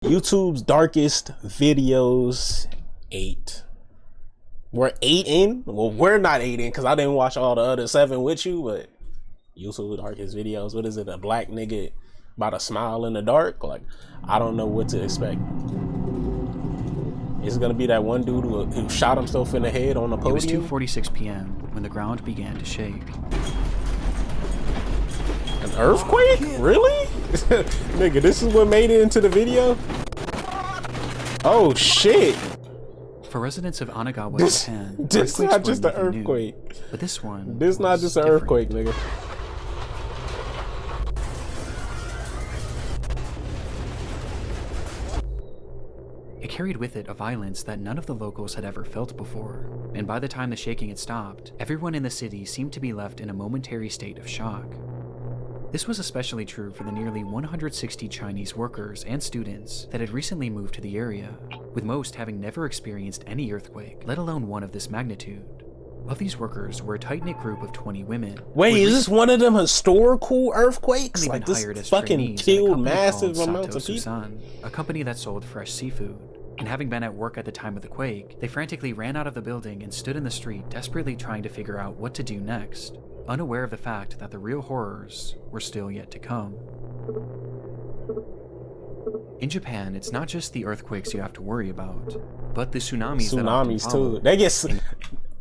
YouTube's darkest videos 8. We're 8 in. Well, we're not 8 in because I didn't watch all the other 7 with you, but YouTube's darkest videos. What is it? A black nigga about a smile in the dark? Like, I don't know what to expect. It's gonna be that one dude who shot himself in the head on the podium. It was 2:46 p.m. when the ground began to shake. An earthquake? Really? Nigga, this is what made it into the video? Oh shit. For residents of Anagawa, Japan, this is not just an earthquake. New, but this one This is not just an earthquake, nigga. It carried with it a violence that none of the locals had ever felt before, and by the time the shaking had stopped, everyone in the city seemed to be left in a momentary state of shock. This was especially true for the nearly 160 Chinese workers and students that had recently moved to the area, with most having never experienced any earthquake, let alone one of this magnitude. Of these workers were a tight-knit group of 20 women. Wait, is this one of them historical earthquakes? Like, this fucking killed massive amounts of people? A company that sold fresh seafood. And having been at work at the time of the quake, they frantically ran out of the building and stood in the street desperately trying to figure out what to do next, unaware of the fact that the real horrors were still yet to come. In Japan, it's not just the earthquakes you have to worry about, but the tsunamis that often follow. Too. They get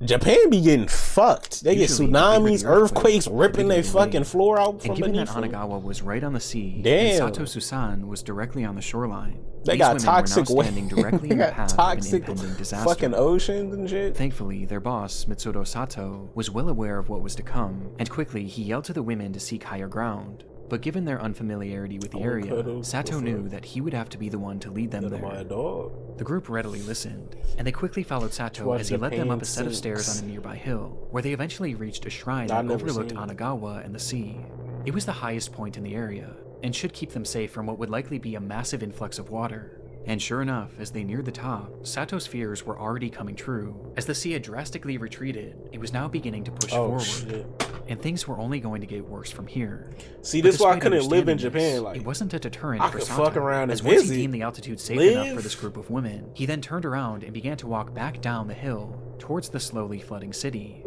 Japan be getting fucked. They get tsunamis, earthquakes ripping their fucking floor out from beneath them. And given that Anagawa was right on the sea, damn, and Sato Susan was directly on the shoreline, they got toxic standing directly in the path of an impending disaster. Fucking oceans and shit. Thankfully, their boss, Mitsudo Sato, was well aware of what was to come, and quickly he yelled to the women to seek higher ground. But given their unfamiliarity with the area, Sato knew that he would have to be the one to lead them there. The group readily listened, and they quickly followed Sato as he led them up a set of stairs on a nearby hill, where they eventually reached a shrine that overlooked Anagawa and the sea. It was the highest point in the area, and should keep them safe from what would likely be a massive influx of water. And sure enough, as they neared the top, Sato's fears were already coming true. As the sea had drastically retreated, it was now beginning to push forward. Shit. And things were only going to get worse from here. See, this is why I couldn't live in Japan. Like, it wasn't a deterrent for Sato, fuck around as once he deemed the altitude safe enough for this group of women, he then turned around and began to walk back down the hill towards the slowly flooding city.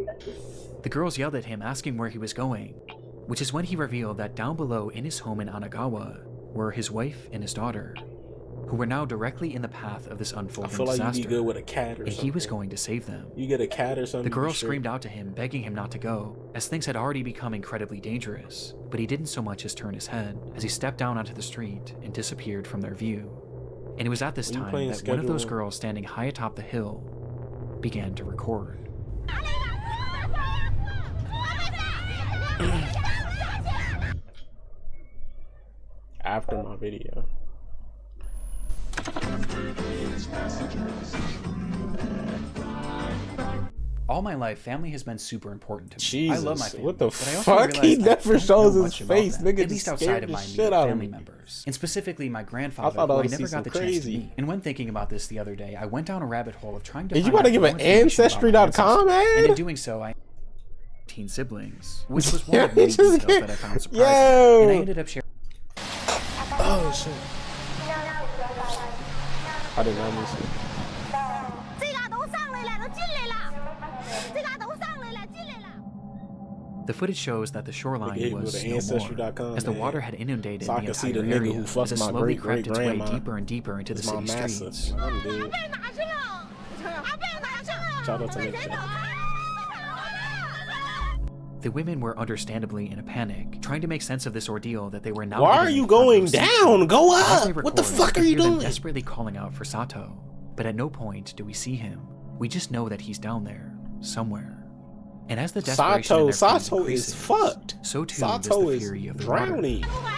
The girls yelled at him, asking where he was going, which is when he revealed that down below in his home in Anagawa were his wife and his daughter, who were now directly in the path of this unfolding disaster. You'd be good with a cat or and something. He was going to save them. You get a cat or something. The girl screamed out to him, begging him not to go, as things had already become incredibly dangerous, but he didn't so much as turn his head as he stepped down onto the street and disappeared from their view. And it was at this time that one of those girls standing high atop the hill began to record. After my video. All my life, family has been super important to me. Jesus, I love my family. what the fuck? He never shows his face, nigga. At least outside of my immediate family members, and specifically my grandfather, who I never got the chance to meet. And when thinking about this the other day, I went down a rabbit hole of trying to. Did you want to give an Ancestry.com, man? And in doing so, I 18 siblings, which was one of many details that I found surprising. And I ended up sharing. Oh shit! I did not miss it. The footage shows that the shoreline was no more, as the water had innovated the entire area as it slowly crept its way deeper and deeper into the city streets. The women were understandably in a panic, trying to make sense of this ordeal that they were now. Why are you going down? Go up! What the fuck are you doing? Desperately calling out for Sato, but at no point do we see him. We just know that he's down there somewhere. And as the desperation in their Sato increases, is fucked. So too Sato is the fury of the drowning. Water.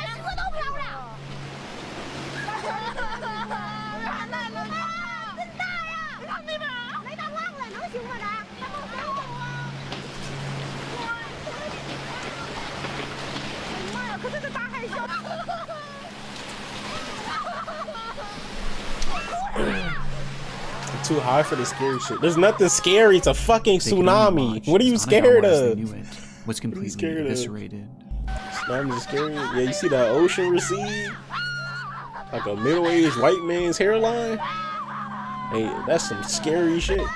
Too high for the scary shit. There's nothing scary. It's a fucking tsunami. What are you scared of? Was completely eviscerated. Tsunami is scary. Yeah, you see that ocean recede? Like a middle-aged white man's hairline. Hey, that's some scary shit.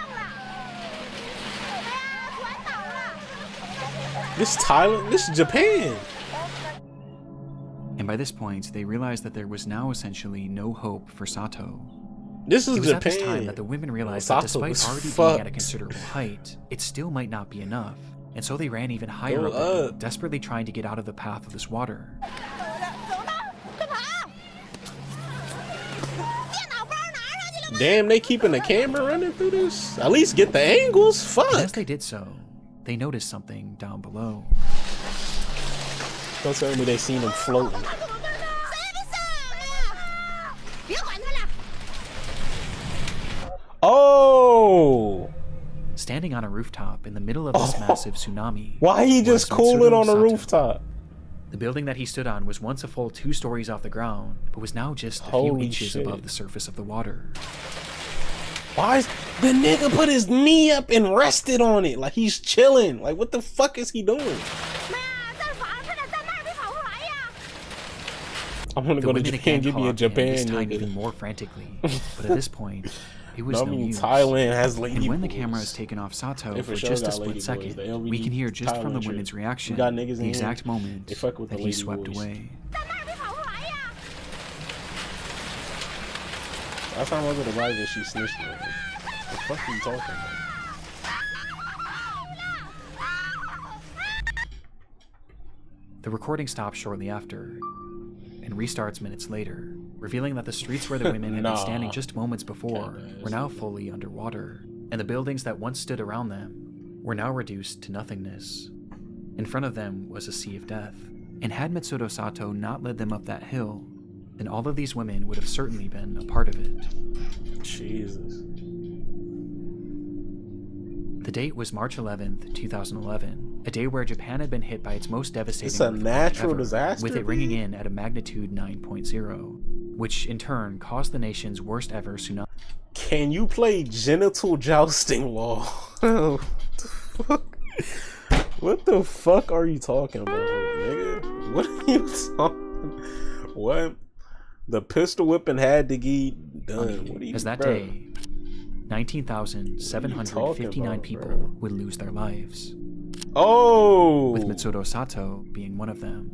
This Thailand, this Japan. And by this point, they realized that there was now essentially no hope for Sato. This is it was Japan. At this time that the women realized that despite already being at a considerable height, it still might not be enough. And so they ran even higher up, desperately trying to get out of the path of this water. Damn, they keeping the camera running through this? At least get the angles? Fuck. And as they did so, they noticed something down below. Don't tell me they seen him floating. Oh! Standing on a rooftop in the middle of this massive tsunami. Why he just cooling on a rooftop? The building that he stood on was once a full 2 stories off the ground, but was now just a few inches above the surface of the water. Why is the nigga put his knee up and rested on it like he's chilling? Like what the fuck is he doing? I want to go to Japan. Give me a Japan. This time even more frantically, but at this point, it was no use. Thailand has lady. And when the camera is taken off Sato for just a split second, we can hear just from the women's reaction the exact moment that he swept away. Last time I was at a ride that she snitched on me. What the fuck are you talking about? The recording stops shortly after and restarts minutes later, revealing that the streets where the women had been standing just moments before were now fully underwater, and the buildings that once stood around them were now reduced to nothingness. In front of them was a sea of death, and had Mitsudo Sato not led them up that hill, then all of these women would have certainly been a part of it. Jesus. The date was March 11th, 2011, a day where Japan had been hit by its most devastating it's a natural disaster, with it ringing in at a magnitude 9.0, which in turn caused the nation's worst ever tsunami. Can you play genital jousting law? What the fuck? What the fuck are you talking about, nigga? What are you talking? What? The pistol whipping had to get done. What are you, as that day, 19,759 people would lose their lives. Oh! With Mitsudo Sato being one of them.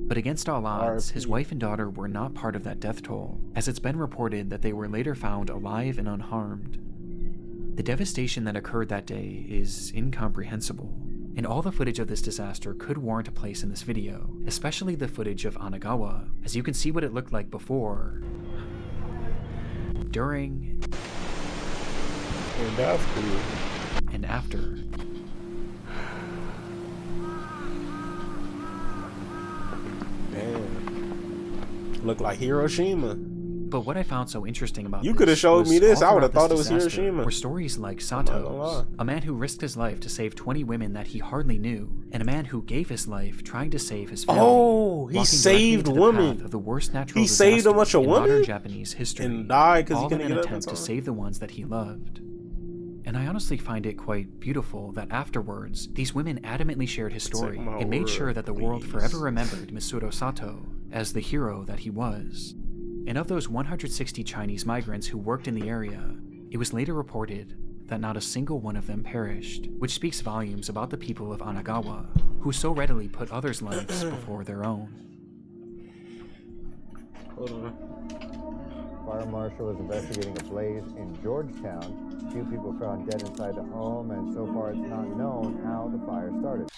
But against all odds, his wife and daughter were not part of that death toll, as it's been reported that they were later found alive and unharmed. The devastation that occurred that day is incomprehensible, and all the footage of this disaster could warrant a place in this video, especially the footage of Anagawa, as you can see what it looked like before, during, and after. Damn. Look like Hiroshima. But what I found so interesting about you could have showed me this. I would have thought it was disaster Hiroshima. Were stories like Sato's, a man who risked his life to save 20 women that he hardly knew, and a man who gave his life trying to save his family. Oh, he saved women. Of the worst natural he saved a bunch of women modern Japanese history, and died because he couldn't get an get attempt to save the ones that he loved. And I honestly find it quite beautiful that afterwards, these women adamantly shared his story and made sure that the world forever remembered Mitsudo Sato as the hero that he was. And of those 160 Chinese migrants who worked in the area, it was later reported that not a single one of them perished, which speaks volumes about the people of Anagawa, who so readily put others' lives before their own. Hold on. Fire marshal is investigating a blaze in Georgetown. Few people found dead inside the home, and so far it's not known how the fire started.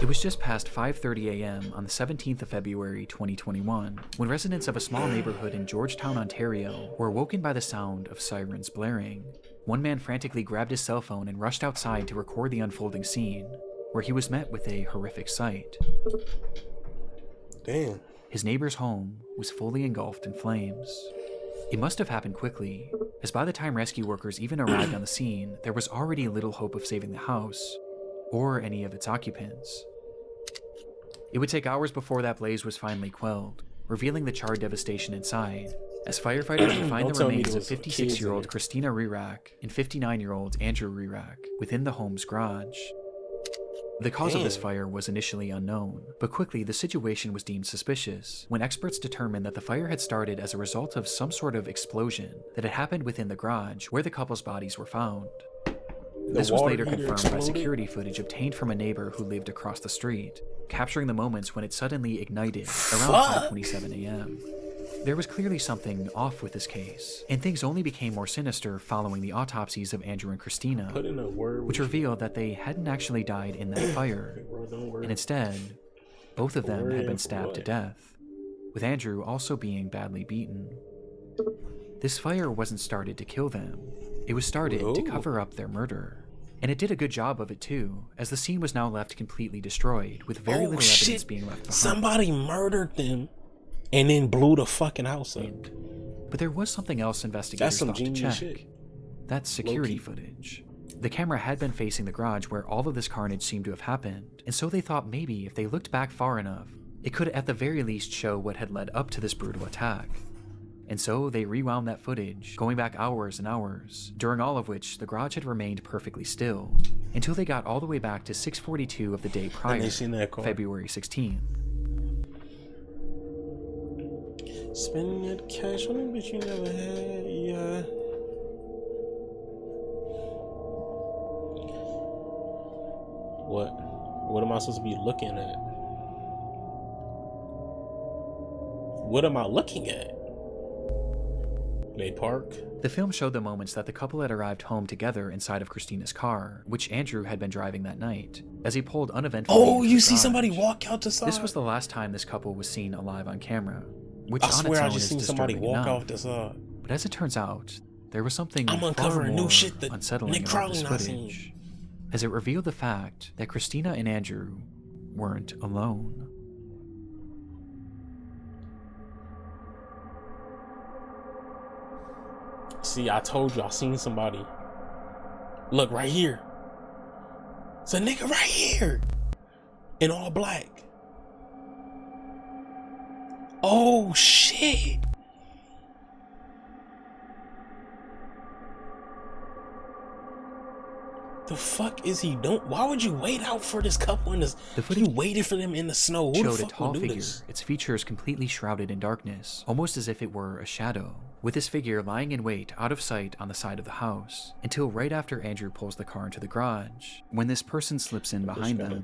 It was just past 5:30 a.m. on the 17th of February 2021 when residents of a small neighborhood in Georgetown, Ontario were awoken by the sound of sirens blaring. One man frantically grabbed his cell phone and rushed outside to record the unfolding scene, where he was met with a horrific sight. Damn. His neighbor's home was fully engulfed in flames. It must have happened quickly, as by the time rescue workers even arrived on the scene, there was already little hope of saving the house, or any of its occupants. It would take hours before that blaze was finally quelled, revealing the charred devastation inside, as firefighters would find the remains of 56-year-old Christina Rirak and 59-year-old Andrew Rirak within the home's garage. The cause of this fire was initially unknown, but quickly the situation was deemed suspicious when experts determined that the fire had started as a result of some sort of explosion that had happened within the garage where the couple's bodies were found. This was later confirmed by security footage obtained from a neighbor who lived across the street, capturing the moments when it suddenly ignited around 5:27 a.m. There was clearly something off with this case, and things only became more sinister following the autopsies of Andrew and Christina, which revealed that they hadn't actually died in that fire, and instead, both of them had been stabbed to death, with Andrew also being badly beaten. This fire wasn't started to kill them, it was started to cover up their murder. And it did a good job of it too, as the scene was now left completely destroyed, with very little evidence being left behind. Somebody murdered them and then blew the fucking house up. But there was something else investigators thought to check. That's security footage. The camera had been facing the garage where all of this carnage seemed to have happened, and so they thought maybe if they looked back far enough, it could at the very least show what had led up to this brutal attack. And so they rewound that footage, going back hours and hours, during all of which the garage had remained perfectly still, until they got all the way back to 6:42 of the day prior, February 16th. Spending that cash on a bitch you never had, yeah. What am I supposed to be looking at? What am I looking at? They park. The film showed the moments that the couple had arrived home together inside of Christina's car, which Andrew had been driving that night, as he pulled uneventfully. Oh, you see somebody walk out the side? This was the last time this couple was seen alive on camera, which I on swear its own I just is seen somebody disturbing walk enough. off the side. But as it turns out, there was something I'm far uncovering more new shit that unsettling Nick about Crowley this not footage, as it revealed the fact that Christina and Andrew weren't alone. See, I told you I seen somebody. Look right here. It's a nigga right here. In all black. Oh shit. The fuck is he doing? Why would you wait out for this couple in this? The footage you waited for them in the snow. Who showed the a fuck tall would do figure, this? its features completely shrouded in darkness, almost as if it were a shadow, with this figure lying in wait out of sight on the side of the house, until right after Andrew pulls the car into the garage, when this person slips in behind them.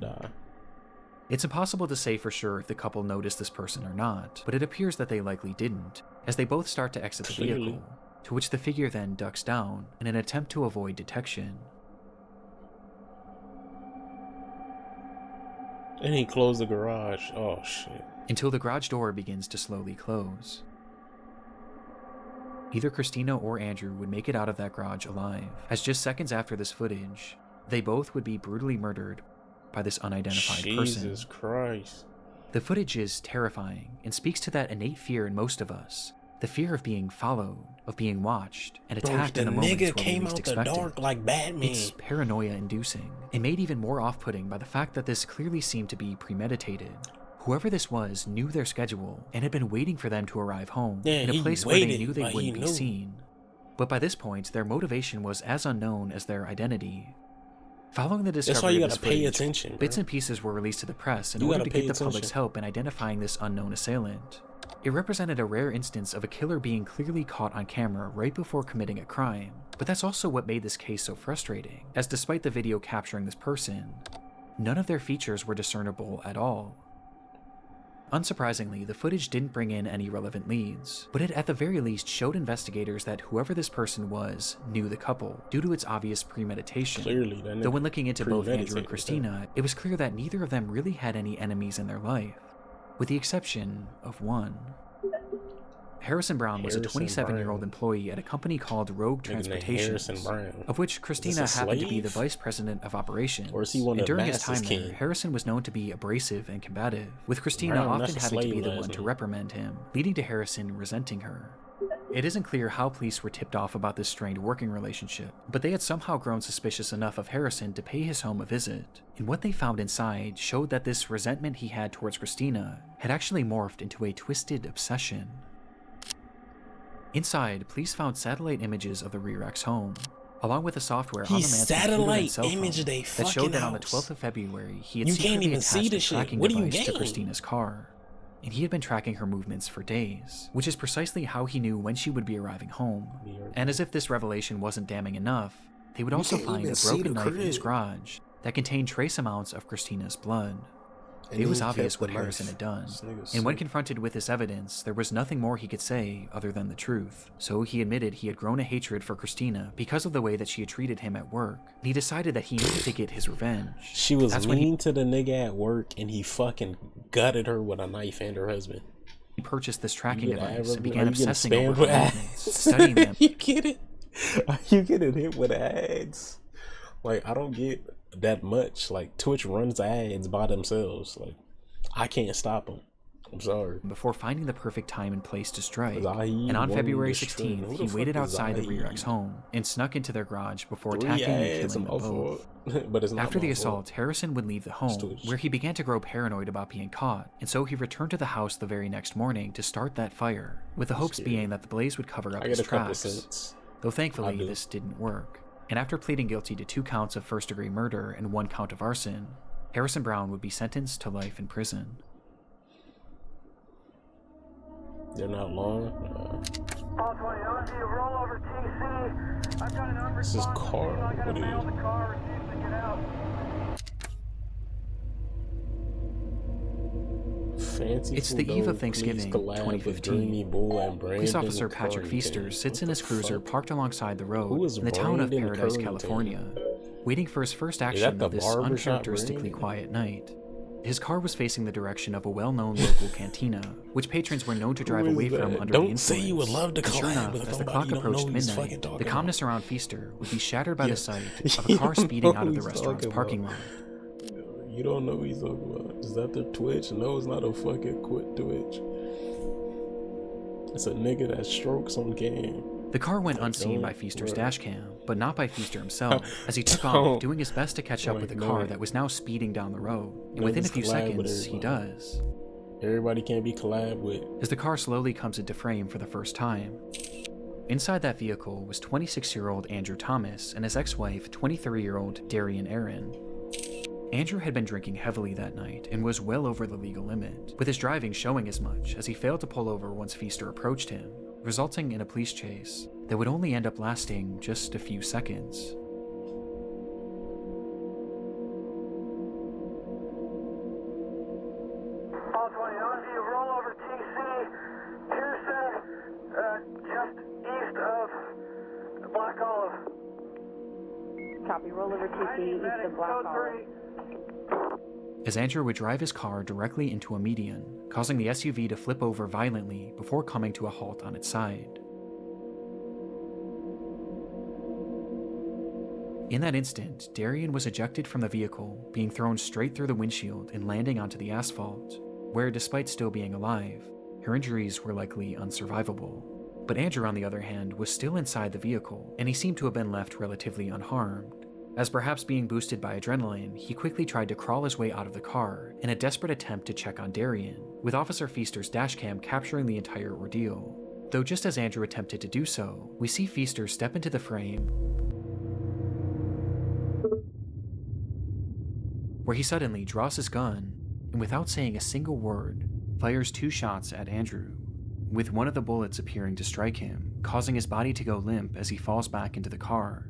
It's impossible to say for sure if the couple noticed this person or not, but it appears that they likely didn't, as they both start to exit the vehicle, to which the figure then ducks down in an attempt to avoid detection. And he closed the garage. Oh shit. Until the garage door begins to slowly close. Either Christina or Andrew would make it out of that garage alive, as just seconds after this footage, they both would be brutally murdered by this unidentified person. Jesus Christ. The footage is terrifying and speaks to that innate fear in most of us, the fear of being followed, of being watched, and attacked in the moments when we least expect it. Dark like Batman. It's paranoia-inducing, and made even more off-putting by the fact that this clearly seemed to be premeditated. Whoever this was knew their schedule and had been waiting for them to arrive home, in a place where they knew they wouldn't be seen. But by this point, their motivation was as unknown as their identity. Following the discovery of this footage, bits and pieces were released to the press in order to get the public's help in identifying this unknown assailant. It represented a rare instance of a killer being clearly caught on camera right before committing a crime, but that's also what made this case so frustrating, as despite the video capturing this person, none of their features were discernible at all. Unsurprisingly, the footage didn't bring in any relevant leads, but it at the very least showed investigators that whoever this person was knew the couple, due to its obvious premeditation. Clearly, though when looking into both Andrew and Christina, it was clear that neither of them really had any enemies in their life, with the exception of one. Harrison Brown was a 27-year-old employee at a company called Rogue Transportation, of which Christina happened to be the vice president of operations. Or is he one of during his time there, Harrison was known to be abrasive and combative, with Christina often having to be the one to reprimand him, leading to Harrison resenting her. It isn't clear how police were tipped off about this strained working relationship, but they had somehow grown suspicious enough of Harrison to pay his home a visit, and what they found inside showed that this resentment he had towards Christina had actually morphed into a twisted obsession. Inside, police found satellite images of the Rierachs' home, along with the software on He the man's computer and satellite cell phone imaged a that fucking showed that on the house. 12th of February, he had You can't secretly even see attached the a shit. tracking What do you device to gain? Christina's car, and he had been tracking her movements for days, which is precisely how he knew when she would be arriving home. And as if this revelation wasn't damning enough, they would also find a broken knife in his garage that contained trace amounts of Christina's blood. It was obvious what Harrison had done, and when confronted with this evidence, there was nothing more he could say other than the truth. So he admitted he had grown a hatred for Christina because of the way that she had treated him at work, and he decided that he needed to get his revenge. She was mean to the nigga at work, and he fucking gutted her with a knife and her husband. He purchased this tracking device and Are began you getting obsessing spammed over with her ads? movements, studying them. You get it? Are you getting hit with ads? Like, I don't get that much. Like, Twitch runs ads by themselves. Like, I can't stop them. I'm sorry. Before finding the perfect time and place to strike, Zahid and on won February the 16th, string. he Who the waited fuck is outside the Zahid? Rerex home and snuck into their garage before 3 attacking and ads, killing them my both. fault. But it's not After the my assault, fault. Harrison would leave the home, Twitch. where he began to grow paranoid about being caught, and so he returned to the house the very next morning to start that fire, with the hopes scared. being that the blaze would cover up I his get a couple tracks. cents. Though I thankfully do. this didn't work. And after pleading guilty to 2 counts of first-degree murder and 1 count of arson, Harrison Brown would be sentenced to life in prison. They're not long. This is car. What is it? Fancy It's the eve of Thanksgiving, 2015. Police officer Patrick Feaster sits in his cruiser parked alongside the road in the town of Brandon Paradise, Currington? California, waiting for his first that action the of this barbershop, uncharacteristically Brandon? quiet night. His car was facing the direction of a well-known local cantina, which patrons were known to drive Who is away that? from under Don't the influence. say you would love to And sure collab enough, with as the somebody clock you don't know approached who he's midnight, fucking talking the calmness around Feaster would be shattered by Yeah. the sight of You a car don't speeding know out of who the he's restaurant's talking parking about. lot. You don't know who he's talking about. Is that the Twitch? No, it's not a fucking quit Twitch. It's a nigga that strokes on game. The car went unseen by Don't Feaster's worry. dash cam, but not by Feaster himself, as he took off, Don't. doing his best to catch up with the Like, car no. that was now speeding down the road. And No, within a just few collab with seconds, he everybody. does. Everybody can't be collab with. As the car slowly comes into frame for the first time. Inside that vehicle was 26-year-old Andrew Thomas and his ex-wife, 23-year-old Darian Aaron. Andrew had been drinking heavily that night and was well over the legal limit, with his driving showing as much as he failed to pull over once Feaster approached him, resulting in a police chase that would only end up lasting just a few seconds. All 20, you roll over TC, Pearson, just east of Black Olive. Copy, roll over TC, east of Black Olive. As Andrew would drive his car directly into a median, causing the SUV to flip over violently before coming to a halt on its side. In that instant, Darian was ejected from the vehicle, being thrown straight through the windshield and landing onto the asphalt, where, despite still being alive, her injuries were likely unsurvivable. But Andrew, on the other hand, was still inside the vehicle, and he seemed to have been left relatively unharmed. As perhaps being boosted by adrenaline, he quickly tried to crawl his way out of the car in a desperate attempt to check on Darian, with Officer Feaster's dashcam capturing the entire ordeal. Though just as Andrew attempted to do so, we see Feaster step into the frame, where he suddenly draws his gun and, without saying a single word, fires 2 shots at Andrew, with one of the bullets appearing to strike him, causing his body to go limp as he falls back into the car.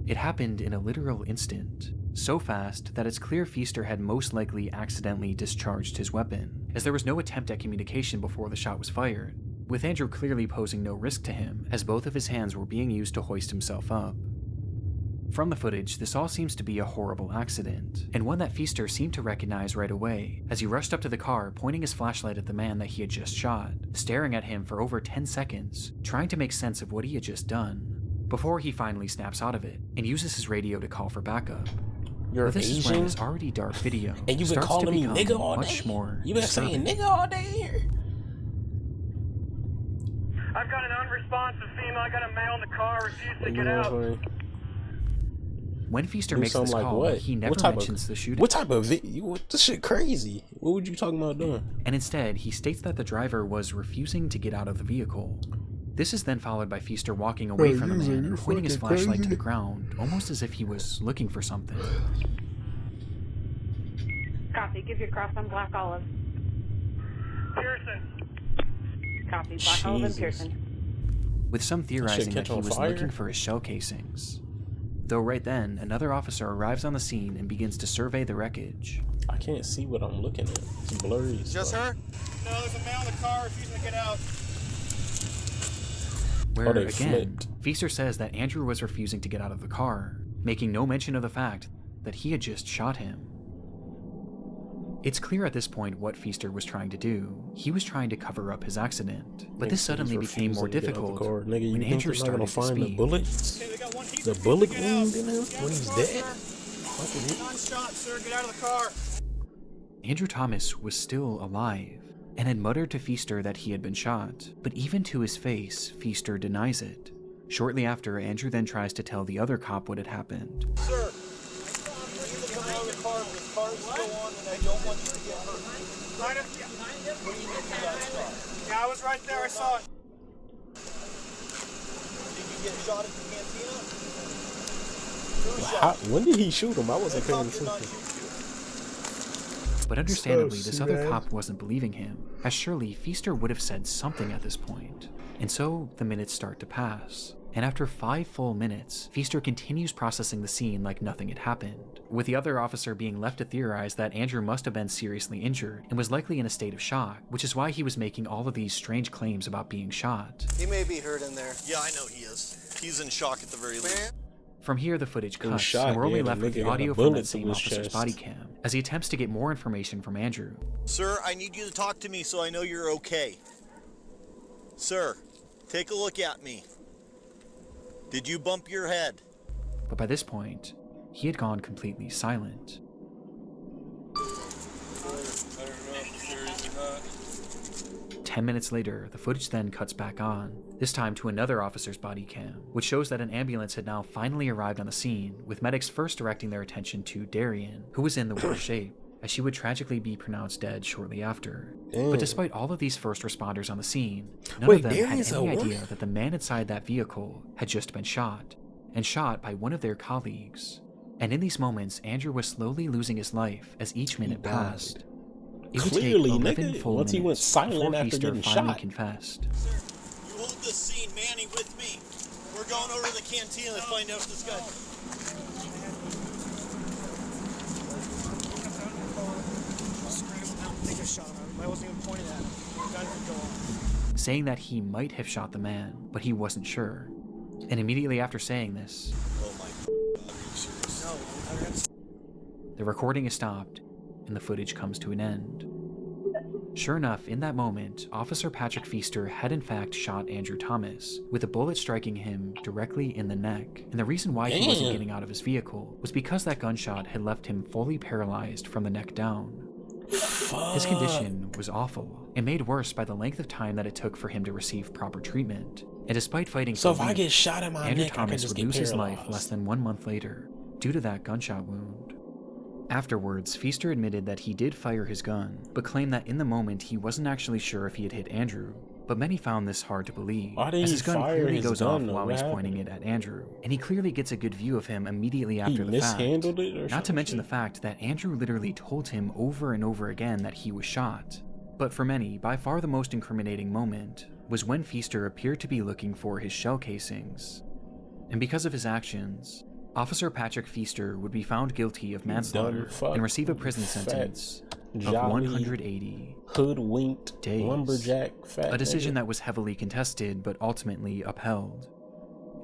It happened in a literal instant, so fast that it's clear Feaster had most likely accidentally discharged his weapon, as there was no attempt at communication before the shot was fired, with Andrew clearly posing no risk to him, as both of his hands were being used to hoist himself up. From the footage, this all seems to be a horrible accident, and one that Feaster seemed to recognize right away, as he rushed up to the car, pointing his flashlight at the man that he had just shot, staring at him for over 10 seconds, trying to make sense of what he had just done, before he finally snaps out of it, and uses his radio to call for backup. You're But this is when Asian, this already dark video and you've been starts calling to me become nigga all much day. more You've been saying disturbing. nigga all day here. I've got an unresponsive female. I got a male in the car. Refused to You get know what out. I'm saying? When Feaster Do makes this something like call, what? he never What type mentions of, the shooting. What type of video? What, this shit crazy. What would you talking about doing? And instead, he states that the driver was refusing to get out of the vehicle. This is then followed by Feaster walking away from the man and pointing his flashlight to the ground, almost as if he was looking for something. Copy. Give your cross on Black Olive. Pearson. Copy. Black Olive and Pearson. With some theorizing that catch he on was fire? looking for his shell casings. Though right then, another officer arrives on the scene and begins to survey the wreckage. I can't see what I'm looking at. It's blurry. Just her? No, there's a man in the car refusing to get out. Where, they again, flipped. Feaster says that Andrew was refusing to get out of the car, making no mention of the fact that he had just shot him. It's clear at this point what Feaster was trying to do. He was trying to cover up his accident, but this suddenly became more difficult Nigga, when you Andrew think they're not started gonna to find speak. the bullet wound in him when he's dead? Non-shot, sir. Get out of the car. Andrew Thomas was still alive and had muttered to Feaster that he had been shot, but even to his face, Feaster denies it. Shortly after, Andrew then tries to tell the other cop what had happened. Sir, you need to come out of the car. This car is still on, and I don't want you to get hurt. What do you mean by that spot? Yeah, I was right there. I saw it. Did you get shot at the cantina? When did he shoot him? I wasn't paying attention. But understandably, So this other sad. cop wasn't believing him, as surely Feaster would have said something at this point. And so, the minutes start to pass. And after 5 full minutes, Feaster continues processing the scene like nothing had happened, with the other officer being left to theorize that Andrew must have been seriously injured and was likely in a state of shock, which is why he was making all of these strange claims about being shot. He may be hurt in there. Yeah, I know he is. He's in shock at the very least. From here, the footage was cuts, shot, and we're only yeah, the left with the nigga had a audio from bullet that to same his officer's chest. body cam, as he attempts to get more information from Andrew. Sir, I need you to talk to me so I know you're okay. Sir, take a look at me. Did you bump your head? But by this point, he had gone completely silent. I don't know if serious or not. 10 minutes later, the footage then cuts back on, this time to another officer's body cam, which shows that an ambulance had now finally arrived on the scene, with medics first directing their attention to Darian, who was in the worst shape, as she would tragically be pronounced dead shortly after. But despite all of these first responders on the scene, none of them Darian's had any a idea woman? that the man inside that vehicle had just been shot, and shot by one of their colleagues. And in these moments, Andrew was slowly losing his life as each minute passed. It would Clearly, take 11 nigga, full once he went minutes silent before after Feaster getting finally shot. confessed. Sir, you hold this scene, Manny, with me. We're going over to the cantina to find out if this guy... I wasn't even pointing at him. The gun could go off. saying that he might have shot the man, but he wasn't sure. And immediately after saying this, Oh my God, are you serious? No, the recording is stopped, and the footage comes to an end. Sure enough, in that moment, Officer Patrick Feaster had in fact shot Andrew Thomas, with a bullet striking him directly in the neck. And the reason why he wasn't getting out of his vehicle was because that gunshot had left him fully paralyzed from the neck down. His condition was awful, and made worse by the length of time that it took for him to receive proper treatment. And despite fighting So for if I get weeks, shot in my Andrew neck, I can Thomas just would get lose his life paralyzed. less than 1 month later, due to that gunshot wound. Afterwards, Feaster admitted that he did fire his gun, but claimed that in the moment he wasn't actually sure if he had hit Andrew. But many found this hard to believe, Why did as he his gun fire clearly his goes gun, off though? while What he's happened? pointing it at Andrew, and he clearly gets a good view of him immediately after the fact. mishandled it or Not to some mention shit? the fact that Andrew literally told him over and over again that he was shot. But for many, by far the most incriminating moment was when Feaster appeared to be looking for his shell casings. And because of his actions, Officer Patrick Feaster would be found guilty of manslaughter fuck, and receive a prison fat, sentence of jolly, 180 hoodwinked days. lumberjack fat A decision nigga. that was heavily contested but ultimately upheld.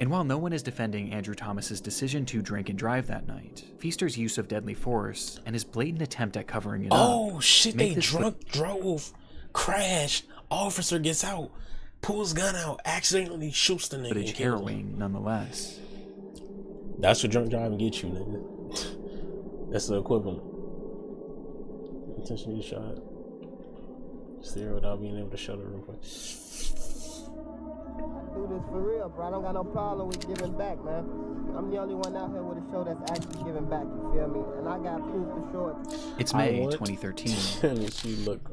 And while no one is defending Andrew Thomas's decision to drink and drive that night, Feaster's use of deadly force and his blatant attempt at covering it Oh up shit, make they this drove, crashed, officer gets out, pulls gun out, accidentally shoots the nigga footage and kills him. harrowing nonetheless. That's what drunk driving gets you, nigga. That's the equivalent. Intentionally shot. Steer without being able to shut it real quick. Do this for real, bro. I don't got no problem with giving back, man. I'm the only one out here with a show that's actually giving back, you feel me? And I got proof to show it. It's I May want- 2013. And she look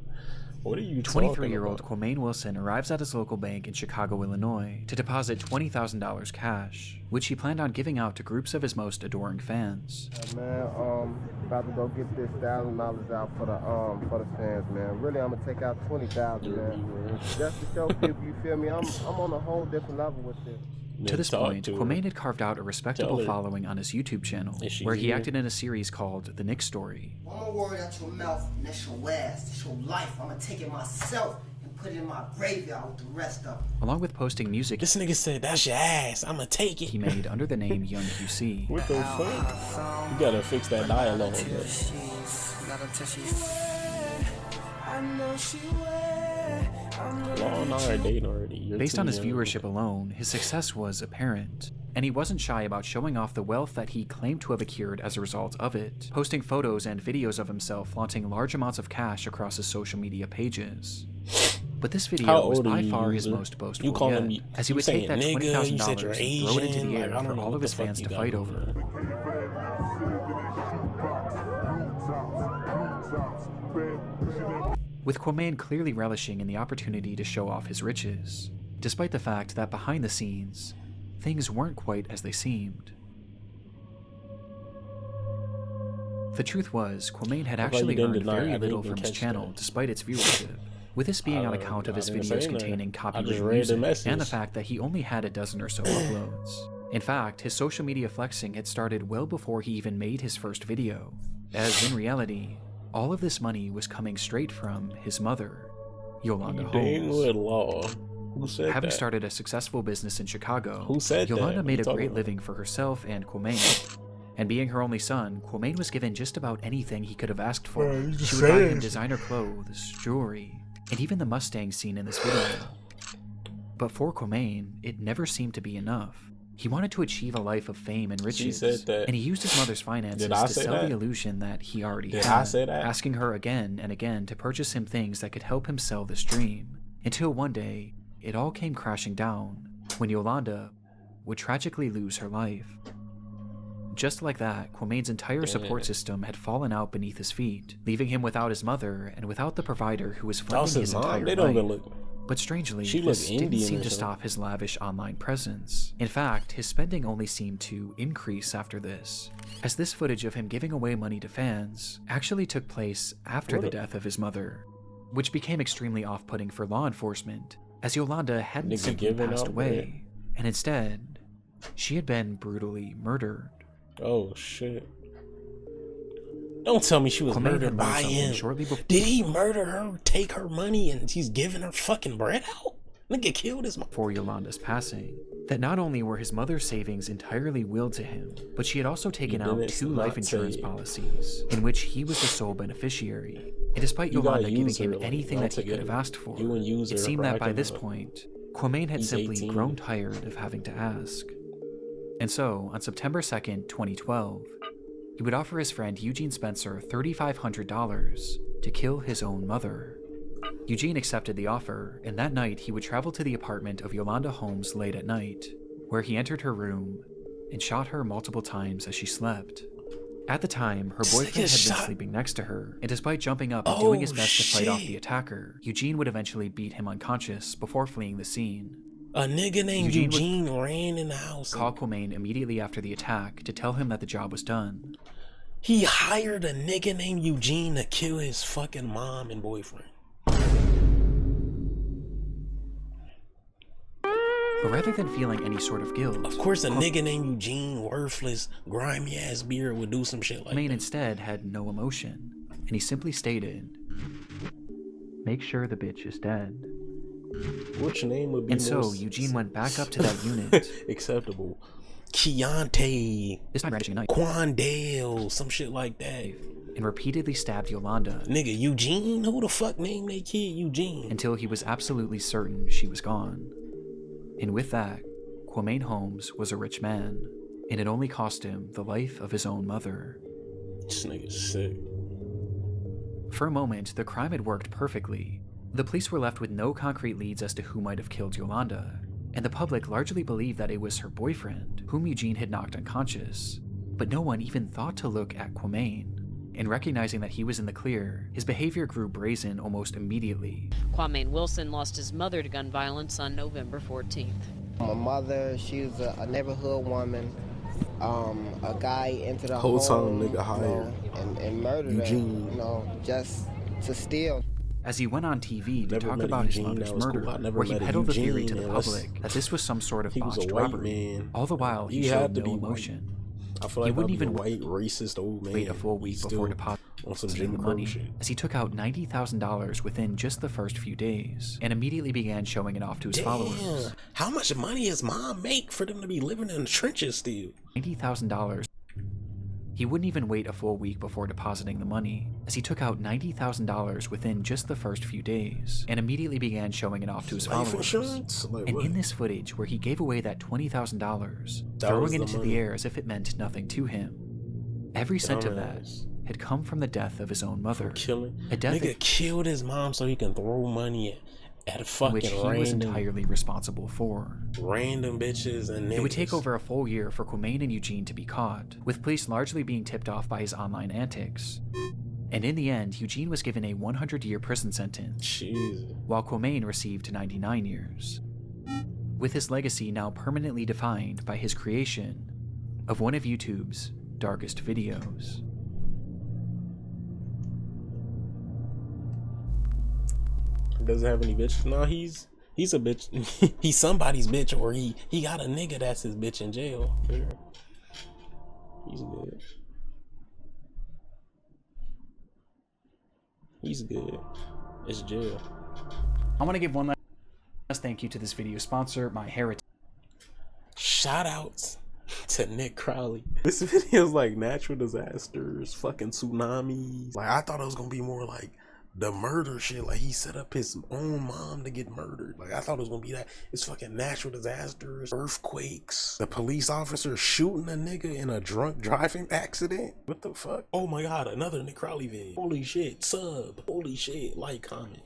What are you talking about? 23-year-old Quamaine Wilson arrives at his local bank in Chicago, Illinois, to deposit $20,000 cash, which he planned on giving out to groups of his most adoring fans. Man, about to go get this $1,000 out for the fans, man. Really, I'm gonna take out 20,000, man. Just to show people, you feel me? I'm on a whole different level with this. To this point, Quamaine had carved out a respectable following on his YouTube channel, where he acted in a series called The Nick Story. One more word out your mouth, and that's your last. It's your life. I'm gonna take it myself and put it in my graveyard with the rest of them. Along with posting music This nigga said, that's your ass, I'ma take it. he made under the name Young QC. What the fuck? You gotta fix that dialogue, bro. Law and I are dating already. You're Based too on his young. viewership alone, his success was apparent, and he wasn't shy about showing off the wealth that he claimed to have accrued as a result of it, posting photos and videos of himself flaunting large amounts of cash across his social media pages. But this How video was old are by you, far his user? most boastful You call yet, him- as he you would take that saying nigga, you said $20,000 you're and throw it into Asian, the air like, I don't for know all what of the his fuck fans you to got fight going over. With Quamaine clearly relishing in the opportunity to show off his riches, despite the fact that behind the scenes, things weren't quite as they seemed. The truth was, Quamaine had actually earned very little from his channel despite its viewership, with this being on account of his videos containing copyrighted music and the fact that he only had a dozen or so uploads. In fact, his social media flexing had started well before he even made his first video, as in reality, all of this money was coming straight from his mother, Yolanda Dang Holmes. with Law. Who said Having that? started a successful business in Chicago, Who said Yolanda that? made a What you great talking living for herself and Quamaine. And being her only son, Quamaine was given just about anything he could have asked for. She would buy him designer clothes, jewelry, and even the Mustang seen in this video. But for Quamaine, it never seemed to be enough. He wanted to achieve a life of fame and riches, said that. and he used his mother's finances Did I to say sell that? the illusion that he already Did had, I say that? asking her again and again to purchase him things that could help him sell this dream, until one day, it all came crashing down when Yolanda would tragically lose her life. Just like that, Quamaine's entire support system had fallen out beneath his feet, leaving him without his mother and without the provider who was That was funding his his mom. entire They don't even life. look. But strangely, She this looked didn't Indian seem or to something. stop his lavish online presence. In fact, his spending only seemed to increase after this, as this footage of him giving away money to fans actually took place after the death of his mother, which became extremely off-putting for law enforcement, as Yolanda hadn't Nigga simply giving passed out away, and instead, she had been brutally murdered. Oh shit. Don't tell me she was Quamaine murdered had by something him. shortly before. Did he murder her, take her money, and he's giving her fucking bread out? Nigga killed his mom. Before Yolanda's passing, that not only were his mother's savings entirely willed to him, but she had also taken out didn't 2 not life insurance say- policies, in which he was the sole beneficiary. And despite You gotta Yolanda giving use her, him like, anything that he could have altogether. asked for, You wouldn't use it her seemed for that by acting this like- point, Quamaine had He's simply 18. grown tired of having to ask. And so, on September 2nd, 2012, he would offer his friend Eugene Spencer $3,500 to kill his own mother. Eugene accepted the offer, and that night he would travel to the apartment of Yolanda Holmes late at night, where he entered her room and shot her multiple times as she slept. At the time, her This boyfriend nigga had been shot- sleeping next to her, and despite jumping up and doing his Oh, best to fight off shit. the attacker, Eugene would eventually beat him unconscious before fleeing the scene. A nigga named Eugene would- Eugene ran in the house. Called Quamaine immediately after the attack to tell him that the job was done. He hired a nigga named Eugene to kill his fucking mom and boyfriend. But rather than feeling any sort of guilt, Of course, a nigga named Eugene, worthless, grimy ass beard, would do some shit like Quamaine that. instead had no emotion, and he simply stated, "Make sure the bitch is dead." Which name would be And so most Eugene went back up to that unit, acceptable? Keontae, this time brandishing a knife, Quandale, some shit like that. and repeatedly stabbed Yolanda Nigga, Eugene? Who the fuck named their kid Eugene? until he was absolutely certain she was gone. And with that, Quamaine Holmes was a rich man, and it only cost him the life of his own mother. This nigga's sick. For a moment, the crime had worked perfectly. The police were left with no concrete leads as to who might have killed Yolanda, and the public largely believed that it was her boyfriend, whom Eugene had knocked unconscious. But no one even thought to look at Quamaine. And recognizing that he was in the clear, his behavior grew brazen almost immediately. Kwame Wilson lost his mother to gun violence on November 14th. My mother, she was a neighborhood woman. A guy entered the Whole home, time nigga hired and murdered Eugene. her, just to steal. As he went on TV to Never talk met about his Eugene, mother's that was cool. murder, I never where he met a peddled the theory to Eugene the unless public that this was some sort of he was a botched white robbery. man. All the while, he had showed to no be white. emotion. I feel He like wouldn't even even white racist old man. wait a full week He's before still on some depositing Jim the Crow money, shit. as he took out $90,000 within just the first few days, and immediately began showing it off to his followers. How much money does mom make for them to be living in the trenches still? $90,000. He wouldn't even wait a full week before depositing the money, as he took out $90,000 within just the first few days, and immediately began showing it off to his Life followers. insurance? Like, And what? in this footage, where he gave away that $20,000, That throwing was it the into money. the air as if it meant nothing to him, every cent of that Dumbass. had come from the death of his own mother. Killing. A death Nigga killed his mom so he can throw money at a fucking which he was random entirely responsible for. bitches and niggas. It would take over a full year for Quamain and Eugene to be caught, with police largely being tipped off by his online antics. And in the end, Eugene was given a 100-year prison sentence, Jesus. while Quamain received 99 years. With his legacy now permanently defined by his creation of one of YouTube's darkest videos. Doesn't have any bitch. No, he's a bitch. He's somebody's bitch, or he got a nigga that's his bitch in jail. Yeah. He's good. He's good. It's jail. I want to give one last thank you to this video sponsor, My Heritage. Shout outs to Nick Crowley. This video's like natural disasters, fucking tsunamis. Like, I thought it was gonna be more like the murder shit. Like, he set up his own mom to get murdered. Like, I thought it was gonna be that. It's fucking natural disasters, earthquakes, the police officer shooting a nigga in a drunk driving accident. What the fuck? Oh my god, another Nick Crowley vid. Holy shit, sub. Holy shit, like, comment.